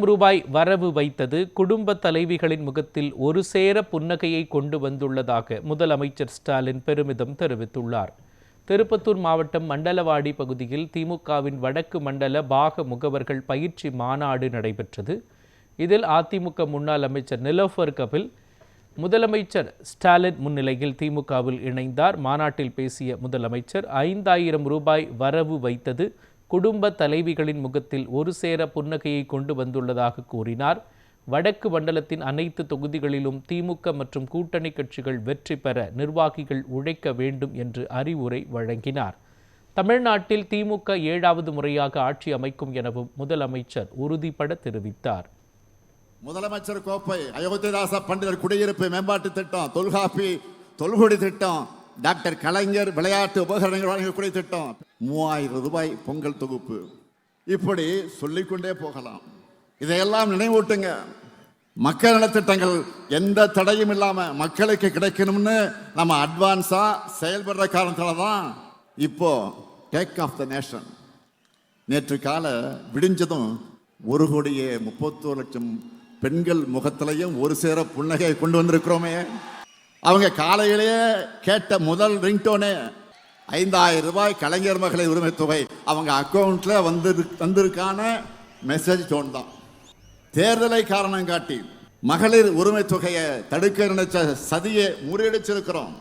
ரூபாய் வரவு வைத்தது குடும்ப தலைவிகளின் முகத்தில் ஒரு சேர புன்னகையை கொண்டு வந்துள்ளதாக முதலமைச்சர் ஸ்டாலின் பெருமிதம் தெரிவித்துள்ளார். திருப்பத்தூர் மாவட்டம் மண்டலவாடி பகுதியில் திமுகவின் வடக்கு மண்டல பாக முகவர்கள் பயிற்சி மாநாடு நடைபெற்றது. இதில் அதிமுக முன்னாள் அமைச்சர் நிலோஃபர் கபில் முதலமைச்சர் ஸ்டாலின் முன்னிலையில் திமுகவில் இணைந்தார். மாநாட்டில் பேசிய முதலமைச்சர் 5000 ரூபாய் வரவு வைத்தது குடும்ப தலைவிகளின் முகத்தில் ஒரு சேர புன்னகையை கொண்டு வந்துள்ளதாக கூறினார். வடக்கு மண்டலத்தின் அனைத்து தொகுதிகளிலும் திமுக மற்றும் கூட்டணி கட்சிகள் வெற்றி பெற நிர்வாகிகள் உழைக்க வேண்டும் என்று அறிவுரை வழங்கினார். தமிழ்நாட்டில் திமுக 7வது முறையாக ஆட்சி அமைக்கும் எனவும் முதலமைச்சர் உறுதிபட தெரிவித்தார். முதலமைச்சர் கோப்பை, அயோத்திதாச பண்டிதர் குடியிருப்பு மேம்பாட்டு திட்டம், தொல்காப்பி தொல்குடி திட்டம், டாக்டர் கலைஞர் விளையாட்டு உபகரணங்கள் வழங்கக்கூடிய திட்டம், 3000 ரூபாய் பொங்கல் தொகுப்பு, இப்படி சொல்லிக்கொண்டே போகலாம். இதையெல்லாம் நினைவூட்டுங்க. மக்கள் நலத்திட்டங்கள் எந்த தடையும் இல்லாம மக்களுக்கு கிடைக்கணும்னு நம்ம அட்வான்ஸா செயல்படுற காரணத்தால தான் இப்போ டேக் ஆஃப் த நேஷன். நேற்று கால விடிஞ்சதும் 1,31,00,000 பெண்கள் முகத்திலையும் ஒரு சேர புன்னகை கொண்டு வந்திருக்கிறோமே. அவங்க காலையிலேயே கேட்ட முதல் ரிங்டோனே 5000 ரூபாய் கலைஞர் மகளிர் உரிமை தொகை அவங்க அக்கௌண்ட்ல வந்திருக்கான மெசேஜ் டோன் தான். தேர்தலை காரணம் காட்டி மகளிர் உரிமை தொகையை தடுக்க நினைச்ச சதியை முறியடிச்சிருக்கிறோம்.